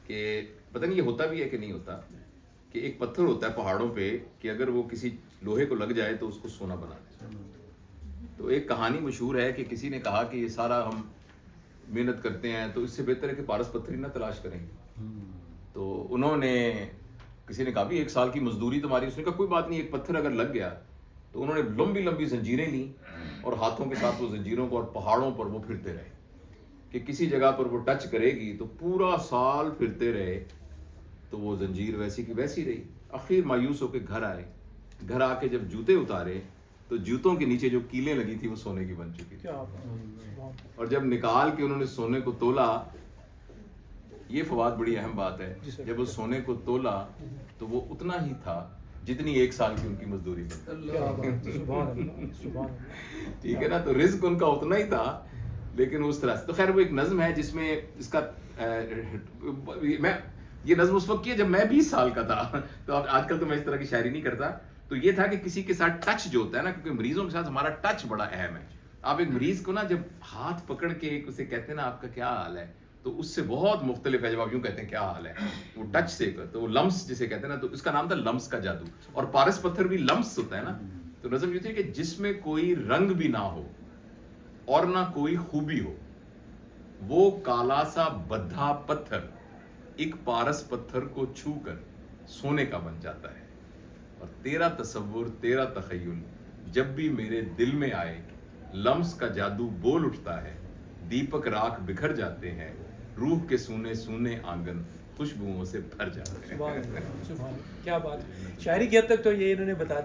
کہ پتہ نہیں یہ ہوتا بھی ہے کہ نہیں ہوتا، کہ ایک پتھر ہوتا ہے پہاڑوں پہ کہ اگر وہ کسی لوہے کو لگ جائے تو اس کو سونا بنا دے. تو ایک کہانی مشہور ہے کہ کسی نے کہا کہ یہ سارا ہم محنت کرتے ہیں تو اس سے بہتر ہے کہ پارس پتھر ہی نہ تلاش کریں گے. تو انہوں نے کسی نے کہا بھی 1 سال کی مزدوری تمہاری، اس نے کہا کوئی بات نہیں، ایک پتھر اگر لگ گیا. تو انہوں نے لمبی لمبی زنجیریں لیں اور ہاتھوں کے ساتھ وہ زنجیروں کو اور پہاڑوں پر وہ پھرتے رہے کہ کسی جگہ پر وہ ٹچ کرے گی تو پورا سال پھرتے رہے تو وہ زنجیر ویسی کی ویسی رہی. آخر مایوس ہو کے گھر آئے، گھر آ کے جب جوتے اتارے تو جوتوں کے نیچے جو کیلیں لگی تھی وہ سونے کی بن چکی تھی. اور جب نکال کے انہوں نے سونے کو تولا، یہ فواد بڑی اہم بات ہے، جب اس سونے کو تولا تو وہ اتنا ہی تھا جتنی 1 سال کی ان کی مزدوری بنتی. ٹھیک ہے نا، تو رزق ان کا اتنا ہی تھا لیکن اس طرح سے. تو خیر وہ ایک نظم ہے جس میں اس کا میں یہ نظم اس وقت کی ہے جب میں 20 سال کا تھا. تو آج کل تو میں اس طرح کی شاعری نہیں کرتا. تو یہ تھا کہ کسی کے ساتھ ٹچ جو ہوتا ہے نا، کیونکہ مریضوں کے ساتھ ہمارا ٹچ بڑا اہم ہے. آپ ایک مریض کو نا جب ہاتھ پکڑ کے اسے کہتے ہیں نا آپ کا کیا حال ہے، تو اس سے بہت مختلف ہے جب آپ یوں کہتے ہیں کیا حال ہے، وہ ٹچ سے. تو وہ لمس جسے کہتے ہیں نا، تو اس کا نام تھا لمس کا جادو. اور پارس پتھر بھی لمس ہوتا ہے نا. تو نظم یہ تھی کہ جس میں کوئی رنگ بھی نہ ہو اور نہ کوئی خوبی ہو، وہ کالا سا بدھا پتھر ایک پارس پتھر کو چھو کر سونے کا بن جاتا ہے. اور تیرا تصور، تیرا تخیل جب بھی میرے دل میں آئے، لمس کا جادو بول اٹھتا ہے. دیپک راکھ بکھر جاتے ہیں، روح کے سونے سونے آنگن خوشبوؤں سے بھر جاتے ہیں. سبحان اللہ، سبحان اللہ، کیا بات ہے. شاعری کی حد تک تو یہ انہوں نے بتا دی.